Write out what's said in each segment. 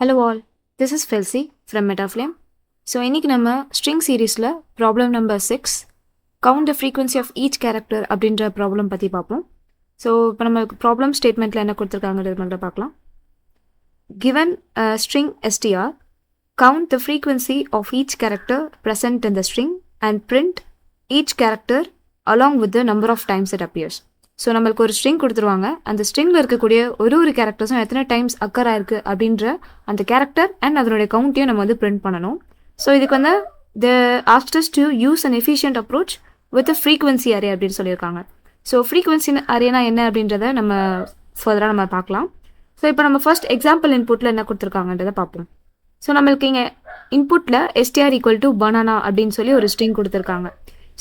Hello all, this is Felsi from Metaflame. So இன்னைக்கு நம்ம string சீரீஸில் problem number 6 count the frequency of each character அப்படின்ற problem பற்றி பார்ப்போம். ஸோ இப்போ நம்ம ப்ராப்ளம் ஸ்டேட்மெண்ட்டில் என்ன கொடுத்துருக்காங்கிறது மட்டும் பார்க்கலாம். Given string str, count the frequency of each character present in the string and print each character along with the number of times it appears. So நம்மளுக்கு ஒரு ஸ்ட்ரிங் கொடுத்துருவாங்க. அந்த ஸ்ட்ரிங்கில் இருக்கக்கூடிய ஒரு கேரக்டர்ஸும் எத்தனை டைம்ஸ் அக்கர் ஆயிருக்கு அப்படின்ற அந்த கேரக்டர் அண்ட் அதனுடைய கவுண்ட்டையும் நம்ம வந்து பிரிண்ட் பண்ணணும். ஸோ இதுக்கு வந்து asked us to use an efficient approach with a frequency array அப்படின்னு சொல்லியிருக்காங்க. ஸோ ஃப்ரீக்வன்சி அரேனா என்ன அப்படின்றத நம்ம ஃபர்தராக நம்ம பார்க்கலாம். ஸோ இப்போ நம்ம ஃபர்ஸ்ட் எக்ஸாம்பிள் இன்புட்டில் என்ன கொடுத்துருக்காங்கன்றதை பார்ப்போம். ஸோ நம்மளுக்கு இங்கே இன்புட்டில் str ஈக்குவல் டு பனானா அப்படின்னு சொல்லி ஒரு ஸ்ட்ரிங் கொடுத்துருக்காங்க.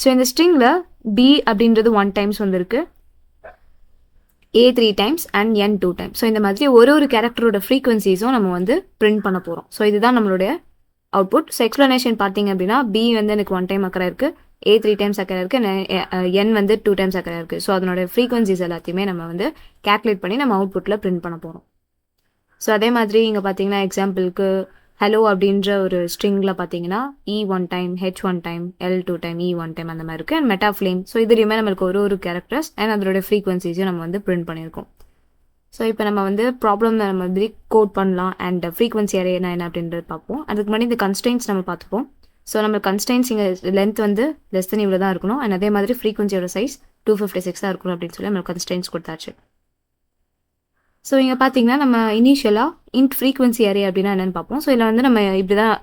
ஸோ இந்த ஸ்ட்ரிங்கில் b அப்படின்றது 1 டைம்ஸ் வந்திருக்கு, a 3 times and n 2 times. So இந்த மாதிரி ஒரு கேரக்டரோட ஃப்ரீக்வன்சிஸும் நம்ம வந்து பிரிண்ட் பண்ண போகிறோம். ஸோ இதுதான் நம்மளுடைய அவுட்புட். ஸோ எக்ஸ்ப்ளனேஷன் பார்த்தீங்க அப்படின்னா b வந்து எனக்கு 1 டைம் அக்கறை இருக்குது, a 3 டைம்ஸ் அக்கறை இருக்குது, n வந்து 2 டைம்ஸ் அக்கறை இருக்குது. ஸோ அதனோட ஃப்ரீக்வன்சிஸ் எல்லாத்தையுமே நம்ம வந்து கேல்குலேட் பண்ணி நம்ம அவுட்புட்டில் பிரிண்ட் பண்ண போகிறோம். ஸோ அதே மாதிரி இங்கே பார்த்தீங்கன்னா எக்ஸாம்பிளுக்கு ஹலோ அப்படின்ற ஒரு ஸ்ட்ரிங்கில் பார்த்தீங்கன்னா e 1 time, h 1 time, l 2 time, e 1 time அந்த மாதிரி இருக்குது. அண்ட் மெட்டாஃப்ளேம். ஸோ இதுலேயுமே நம்மளுக்கு ஒரு கேரக்டர்ஸ் அண்ட் அதோட ஃப்ரீக்வன்சிஸையும் நம்ம வந்து பிரிண்ட் பண்ணியிருக்கோம். ஸோ இப்போ நம்ம வந்து ப்ராப்ளம் நம்ம வந்து கோட் பண்ணலாம் அண்ட் ஃப்ரீக்வன்சி அரே என்ன அப்படின்றது பார்ப்போம். அதுக்கு முன்னாடி இந்த கன்ஸ்டன்ஸ் நம்ம பார்த்துப்போம். ஸோ நம்ம கன்ஸ்டன்ஸ் இங்கே லென்த் வந்து லெஸ் தென் இவ்வளோ தான் இருக்கணும் அண்ட் அதே மாதிரி ஃப்ரீக்வன்சியோட சைஸ் 256 தான் இருக்கணும் அப்படின்னு சொல்லி நம்ம கன்ஸ்டன்ஸ் கொடுத்தாச்சு. ஸோ இங்கே பார்த்தீங்கன்னா நம்ம இனிஷியலாக இன்ட் ஃப்ரீக்வன்சி அரே அப்படின்னா என்னென்னு பார்ப்போம். ஸோ இதில் வந்து நம்ம இப்படி தான்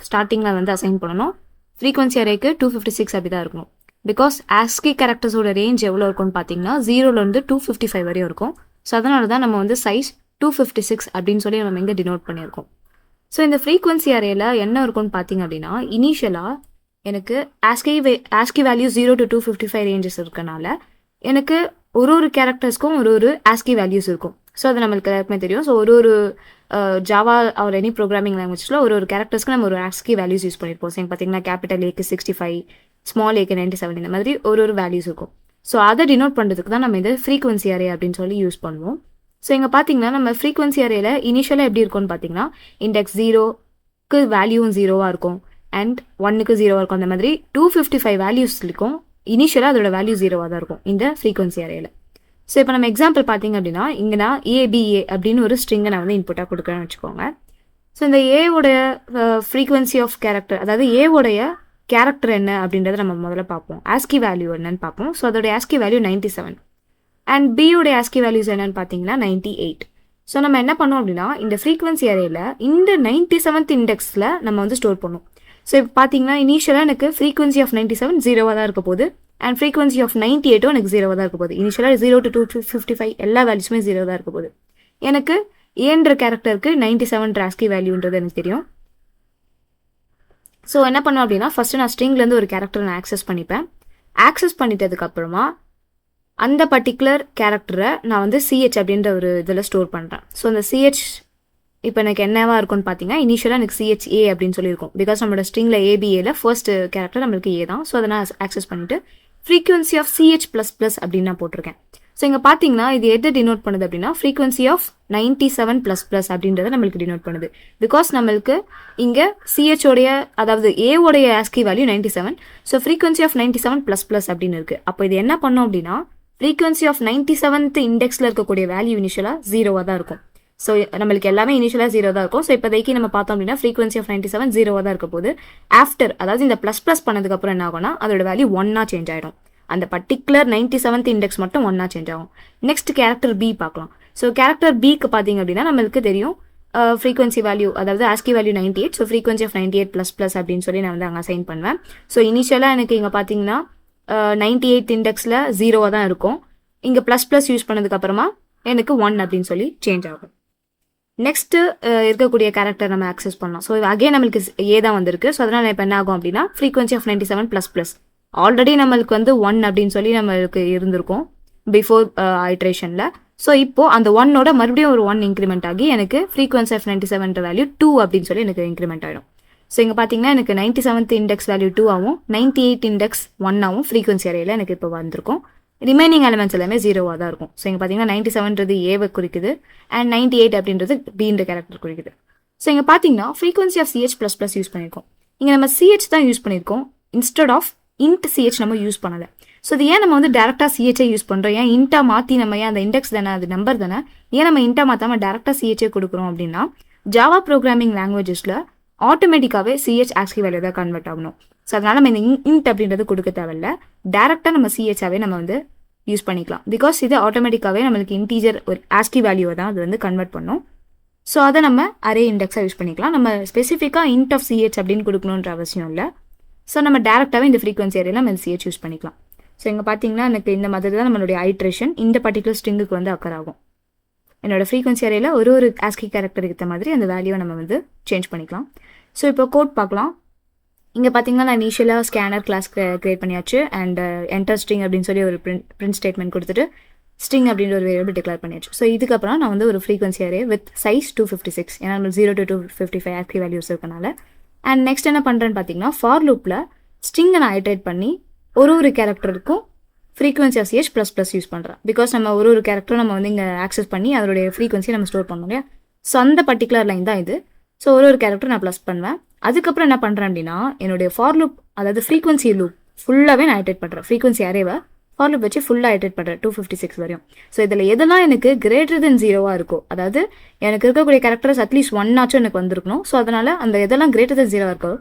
ஸ்டார்டிங்கில் வந்து அசைன் பண்ணணும். ஃப்ரீக்வன்சி அரேக்கு 256 அப்படி தான் இருக்கணும். பிகாஸ் ஆஸ்கி கேரக்டர்ஸோட ரேஞ்ச் எவ்வளோ இருக்கும்னு பார்த்தீங்கன்னா 0லேருந்து 255 வரையும் இருக்கும். ஸோ அதனால தான் நம்ம வந்து சைஸ் 256 அப்படின்னு சொல்லி நம்ம இங்கே டினோட் பண்ணியிருக்கோம். ஸோ இந்த ஃப்ரீக்வன்சி அரேல என்ன இருக்கும்னு பார்த்தீங்க அப்படின்னா இனிஷியலாக எனக்கு ஆஸ்கி வேல்யூ 0 to 255 ரேஞ்சஸ் இருக்கனால எனக்கு ஒரு கேரக்டர்ஸ்க்கும் ஒரு ஆஸ்கி வேல்யூஸ் இருக்கும். ஸோ அது நம்மளுக்கு எல்லாருக்குமே தெரியும். ஸோ ஒரு ஜாவா ஆர் எனி ப்ரோக்ராமிங் லாங்குவேஜில் ஒரு கேரக்டர்ஸ்க்கு நம்ம ஒரு ஆஸ்கி வேல்யூஸ் யூஸ் பண்ணியிருப்போம். ஸோ பார்த்தீங்கன்னா கேபிட்டல் ஏக்கு 65, ஸ்மால் ஏக்கு 97 இந்த மாதிரி ஒரு வேல்யூஸ் இருக்கும். ஸோ அதை டினோட் பண்ணுறதுக்கு தான் நம்ம இந்த ஃப்ரீக்வன்சி அரே அப்படின்னு சொல்லி யூஸ் பண்ணுவோம். ஸோ இங்கே பார்த்தீங்கன்னா நம்ம ஃப்ரீக்வன்சி அரேல இனிஷியலாக எப்படி இருக்கும்னு பார்த்தீங்கன்னா இண்டெக்ஸ் 0க்கு வேல்யூவும் 0வாக இருக்கும் அண்ட் 1க்கு 0வாக இருக்கும். அந்த மாதிரி 255 வேல்யூஸ் இருக்கும். இனிஷியலாக அதோட வேல்யூ 0வாக தான் இருக்கும் இந்த ஃப்ரீக்வன்சி அரேல. ஸோ இப்போ நம்ம எக்ஸாம்பிள் பார்த்தீங்க அப்படின்னா இங்கே நான் ஏபிஏ அப்படின்னு ஒரு ஸ்ட்ரிங்கை நான் வந்து இன்புட்டாக கொடுக்குறேன்னு வச்சுக்கோங்க. ஸோ இந்த ஏவோடைய ஃப்ரீக்வன்சி ஆஃப் கேரக்டர், அதாவது ஏவோடைய கேரக்டர் என்ன அப்படின்றத நம்ம முதல்ல பார்ப்போம். ஆஸ்கி வேல்யூ என்னன்னு பார்ப்போம். ஸோ அதோட ஆஸ்கி வேல்யூ 97 அண்ட் பியோட ஆஸ்கி வேல்யூஸ் என்னன்னு பார்த்தீங்கன்னா 98. ஸோ நம்ம என்ன பண்ணோம் அப்படின்னா இந்த ஃப்ரீக்வன்சி அரேல இந்த 97th இண்டெக்ஸில் நம்ம வந்து ஸ்டோர் பண்ணோம். ஸோ இப்போ பார்த்தீங்கன்னா இனிஷியலாக எனக்கு ஃப்ரீக்வன்சி ஆஃப் 97 0வாக தான் இருக்க போகுது அண்ட் ஃப்ரீக்வன்சி ஆஃப் 98 எனக்கு 0வாக தான் இருக்க போகுது. இனிஷியலாக 0 to 255 எல்லா வேல்யூஸுமே 0 தான் இருக்க போகுது. எனக்கு ஏன்ற கேரக்டருக்கு 97 ஆஸ்கி வேல்யூன்றது எனக்கு தெரியும். ஸோ என்ன பண்ணோம் அப்படின்னா ஃபர்ஸ்ட் நான் ஸ்ட்ரிங்லேருந்து ஒரு கேரக்டர் நான் ஆக்சஸ் பண்ணிப்பேன். ஆக்சஸ் பண்ணிட்டதுக்கு அப்புறமா அந்த பர்டிகுலர் கேரக்டரை நான் வந்து சிஹெச் அப்படின்ற ஒரு இதில் ஸ்டோர் பண்ணுறேன். ஸோ அந்த சிஹெச் இப்போ எனக்கு என்னவா இருக்கும்னு பார்த்தீங்கன்னா இனிஷியலாக எனக்கு சிஹெச்ஏ அப்படின்னு சொல்லியிருக்கும். பிகாஸ் நம்மளோட ஸ்ட்ரிங்கில் ஏபிஏல ஃபர்ஸ்ட் கேரக்டர் நம்மளுக்கு ஏ தான். ஸோ அதை நான் ஆக்சஸ் பண்ணிட்டு frequency of C H plus plus அப்படின்னு நான் போட்டிருக்கேன். ஸோ இங்கே பார்த்தீங்கன்னா இது எது டினோட் பண்ணுது அப்படின்னா ஃப்ரீக்வன்சி ஆஃப் 97 ப்ளஸ் ப்ளஸ் அப்படின்றத நம்மளுக்கு டினோட் பண்ணுது. பிகாஸ் நம்மளுக்கு இங்கே சிஹெச்சோடைய அதாவது ஏவோடைய ASCII value 97, so frequency of 97 plus plus அப்படின்னு இருக்குது. அப்போ இது என்ன பண்ணோம் அப்படின்னா ஃப்ரீக்வன்சி ஆஃப் 97th இண்டெக்ஸில் இருக்கக்கூடிய வேல்யூ இனிஷியலாக 0வாக தான் இருக்கும். ஸோ நம்மளுக்கு எல்லாமே இனிஷியலாக 0 தான் இருக்கும். ஸோ இப்போதைக்கு நம்ம பார்த்தோம் அப்படின்னா ஃப்ரீக்வன்சி ஆஃப் 97 0வாக தான் இருக்க போது. ஆஃப்டர் அதாவது இந்த ப்ளஸ் பண்ணதுக்கப்புறம் என்ன ஆகும்னா அதோட வேல்யூ 1ஆக சேஞ்ச் ஆகிடும். அந்த பர்டிகுலர் 97th இண்டெக்ஸ் மட்டும் 1ஆக சேஞ்ச் ஆகும். நெக்ஸ்ட் கேரக்டர் பி பார்க்கலாம். ஸோ கேரக்டர் பிக்கு பார்த்தீங்க அப்படின்னா நம்மளுக்கு தெரியும் ஃப்ரீக்வன்சி வேல்யூ அதாவது ASCII value 98. So frequency of 98 plus plus அப்படின்னு சொல்லி நான் வந்து அங்கே அசைன் பண்ணுவேன். ஸோ இனிஷியலாக எனக்கு இங்கே பார்த்தீங்கன்னா 98th இண்டெக்ஸில் 0வாக தான் இருக்கும். இங்கே ப்ளஸ் யூஸ் பண்ணதுக்கப்புறமா எனக்கு 1 அப்படின்னு சொல்லி சேஞ்ச் ஆகும். நெக்ஸ்ட்டு இருக்கக்கூடிய கேரக்டர் நம்ம ஆக்சஸ் பண்ணலாம். ஸோ அகே நம்மளுக்கு ஏ தான் வந்திருக்கு. ஸோ அதனால் இப்போ என்ன ஆகும் அப்படின்னா frequency of 97 plus plus already நம்மளுக்கு வந்து 1 அப்படின்னு சொல்லி நம்மளுக்கு இருந்திருக்கும் பிஃபோர் ஐட்ரேஷனில். ஸோ இப்போது அந்த 1ஓட மறுபடியும் ஒரு 1 இன்க்ரிமெண்ட் ஆகி எனக்கு ஃப்ரீக்வன்சி ஆஃப் 97 வேல்யூ 2 அப்படின்னு சொல்லி எனக்கு இன்க்ரிமெண்ட் ஆகிடும். ஸோ இங்கே பார்த்தீங்கன்னா எனக்கு 97th இண்டெக்ஸ் வேல்யூ 2ஆகவும் 98 இண்டெக்ஸ் 1ஆகவும் ஃப்ரீக்வன்சி அரேல எனக்கு இப்போ வந்திருக்கும். ரிமைனிங் எலிமெண்ட்ஸ் எல்லாமே 0வாக தான் இருக்கும். ஸோ இங்கே பார்த்தீங்கன்னா 97ன்றது ஏவை குறிக்குது அண்ட் 98 அப்படின்றது பீன்ற கேரக்டர் குறிக்குது. ஸோ இங்கே பார்த்தீங்கன்னா frequency of C H plus plus use பண்ணியிருக்கோம். இங்கே நம்ம சிஹெச் தான் யூஸ் பண்ணியிருக்கோம் இன்ஸ்டெட் ஆஃப் இன்ட் சிஹெச் நம்ம யூஸ் பண்ணலை. ஸோ இது ஏன் நம்ம வந்து டேரெக்டாக சிஹெச்சை யூஸ் பண்ணுறோம், ஏன் இன்ட்டாக மாற்றி நம்ம ஏன் அந்த இண்டெக்ஸ் தானே அது நம்பர் தானே ஏன் நம்ம இன்ட்டாக மாற்றாமல் டேரெக்டாக சிஹெச்சே கொடுக்குறோம் அப்படின்னா ஜாவா ப்ரோக்ராமிங் லாங்குவேஜஸில் ஆட்டோமேட்டிக்காகவே சிஹெச் ஆஸ்கி வேல்யூ தான் கன்வெர்ட் ஆகணும். ஸோ அதனால் நம்ம இந்த இன்ட் அப்படின்றது கொடுக்க தேவையில்ல, டேரெக்டாக நம்ம சிஹெச்சாவே நம்ம வந்து யூஸ் பண்ணிக்கலாம். பிகாஸ் இது ஆட்டோமேட்டிக்காகவே நம்மளுக்கு இன்டீஜர் ஒரு ஆஸ்கி வேல்யூவை தான் அது வந்து கன்வெர்ட் பண்ணும். ஸோ அதை நம்ம அரே இண்டெக்ஸாக யூஸ் பண்ணிக்கலாம். நம்ம ஸ்பெசிஃபிக்காக இன்ட் ஆஃப் சிஹெச் அப்படின்னு கொடுக்கணுன்ற அவசியம் இல்லை. ஸோ நம்ம டேரெக்டாகவே இந்த ஃப்ரீக்வன்சி ஏரியாவில் நம்ம சிஹெச் யூஸ் பண்ணிக்கலாம். ஸோ இங்கே பார்த்தீங்கன்னா எனக்கு இந்த மாதிரி தான் நம்மளுடைய ஐட்ரேஷன் இந்த பர்டிகுலர் ஸ்ட்ரிங்குக்கு வந்து அக்கர் ஆகும். என்னோட ஃப்ரீக்வன்சி ஏரியாவில் ஒரு ஆஸ்கி கேரக்டர் ஏற்ற மாதிரி அந்த வேல்யூவை நம்ம வந்து சேஞ்ச் பண்ணிக்கலாம். ஸோ இப்போ கோட் பார்க்கலாம். இங்கே பார்த்தீங்கன்னா நான் இனிஷியலாக ஸ்கேனர் கிளாஸ் கிரியேட் பண்ணியாச்சு அண்ட் என்டர் ஸ்ட்ரிங் அப்படின்னு சொல்லி ஒரு பிரிண்ட் ஸ்டேட்மெண்ட் கொடுத்துட்டு ஸ்ட்ரிங் அப்படின்ற ஒரு வேரியபிள் டிக்ளேர் பண்ணியாச்சு. ஸோ இதுக்கப்புறம் நான் வந்து ஒரு ஃப்ரீக்வன்சி அரே வித் சைஸ் 256, ஏன்னா நம்ம 0 to 255 ஆஸ்கி வேல்யூஸ் இருக்கனால. அண்ட் நெக்ஸ்ட் என்ன பண்ணுறேன்னு பார்த்தீங்கன்னா ஃபார் லூப்பில் ஸ்ட்ரிங்கை நான் ஐட்ரேட் பண்ணி ஒரு கேரக்டருக்கும் frequency of C H plus plus use பண்ணுறேன். பிகாஸ் நம்ம ஒரு கேரக்டரும் நம்ம வந்து இங்கே ஆக்சஸ் பண்ணி அதோடைய ஃப்ரீக்வன்சியை நம்ம ஸ்டோர் பண்ணோம் இல்லையா. ஸோ அந்த பர்டிகுலர் லைன் தான் இது. ஸோ ஒரு கேரக்டர் நான் ப்ளஸ் பண்ணுவேன். அதுக்கப்புறம் என்ன பண்ணுறேன் அப்படின்னா என்னுடைய ஃபார் லூப் அதாவது ஃப்ரீக்வன்சி லூப் ஃபுல்லாகவே நான் ஐட்ரேட் பண்ணுறேன். ஃப்ரீக்வன்சி அரேவை ஃபார் லூப் வச்சு ஃபுல்லாக ஐட்ரேட் பண்ணுறேன் 256 வரையும். ஸோ இதில் எதெல்லாம் எனக்கு கிரேட்டர் தென் 0 இருக்கோ, அதாவது எனக்கு இருக்கக்கூடிய கேரக்டர்ஸ் அட்லீஸ்ட் 1 ஆச்சும் எனக்கு வந்திருக்கணும். ஸோ அதனால் அந்த எதெல்லாம் கிரேட்டர் தென் 0 இருக்கோ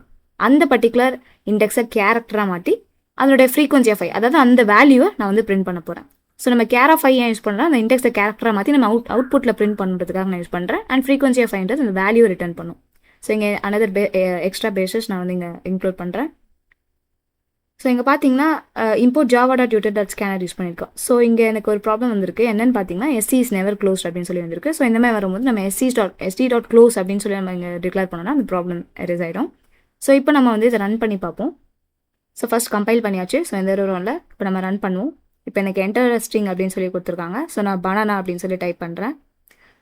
அந்த பர்டிகுலர் இண்டெக்ஸை கேரக்டராக மாற்றி அதனுடைய ஃப்ரீக்வன்சி ஆஃப் 5, அதாவது அந்த வேல்யூவை நான் வந்து பிரிண்ட் பண்ண போகிறேன். ஸோ நம்ம கேர் ஆஃப் 5 ஏன் யூஸ் பண்ணுறேன், அந்த இண்டெக்ஸை கேரக்டராக மாற்றி நம்ம அவுட்புட்டில் பிரிண்ட் பண்ணுறதுக்காக நான் யூஸ் பண்ணுறேன். அண்ட் ஃப்ரீக்வன்சி ஆஃப் 5 அந்த வேல்யூ ரிட்டர்ன் பண்ணும். ஸோ இங்கே அனதர் எக்ஸ்ட்ரா பேசஸ் நான் வந்து இங்கே இன்க்ளூட் பண்ணுறேன். ஸோ இங்கே பார்த்தீங்கன்னா இம்போர்ட் java.util.scanner யூஸ் பண்ணியிருக்கோம். ஸோ இங்கே எனக்கு ஒரு ப்ராப்ளம் வந்திருக்கு. என்னன்னு பார்த்தீங்கன்னா SC இஸ் நெவர் க்ளோஸ்ட் அப்படின்னு சொல்லி வந்திருக்கு. ஸோ இந்த மாதிரி வரும்போது நம்ம sd.close அப்படின்னு சொல்லி நம்ம இங்கே டிக்ளேர் பண்ணோம்னா அந்த ப்ராப்ளம் எரேஸ் ஆகிடும். ஸோ இப்போ நம்ம வந்து இதை ரன் பண்ணி பார்ப்போம். ஸோ ஃபஸ்ட் கம்பைல் பண்ணியாச்சு. ஸோ இந்த ரோவில் இப்போ நம்ம ரன் பண்ணுவோம். இப்போ எனக்கு என்டர் ஸ்ட்ரிங் அப்படின்னு சொல்லி கொடுத்துருக்காங்க. ஸோ நான் பனானா அப்படின்னு சொல்லி டைப் பண்ணுறேன்.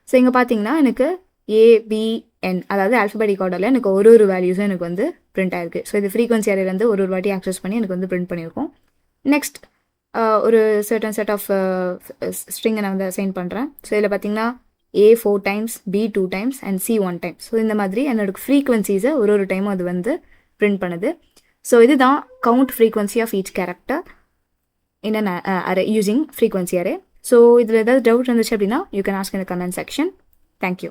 ஸோ இங்கே பார்த்தீங்கன்னா எனக்கு ABN அதாவது ஆல்ஃபபெட்டிக் ஆர்டரில் எனக்கு ஒரு வேல்யூஸும் எனக்கு வந்து பிரிண்ட் ஆயிருக்கு. ஸோ இது ஃப்ரீக்வன்சி அரேலேருந்து ஒரு வாட்டி ஆக்சஸ் பண்ணி எனக்கு வந்து பிரிண்ட் பண்ணியிருக்கோம். நெக்ஸ்ட் ஒரு சர்டன் செட் ஆஃப் ஸ்ட்ரிங்கை நான் வந்து அசைன் பண்ணுறேன். ஸோ இதில் பார்த்தீங்கன்னா A 4 times, B 2 times and C 1 time. So இந்த மாதிரி என்னோட ஃப்ரீக்வன்சிஸை ஒரு டைமும் அது வந்து பிரிண்ட் பண்ணுது. ஸோ இதுதான் count frequency of each character in an array using frequency array. So இதில் ஏதாவது டவுட் இருந்துச்சு அப்படின்னா you can ask in the comment section. Thank you.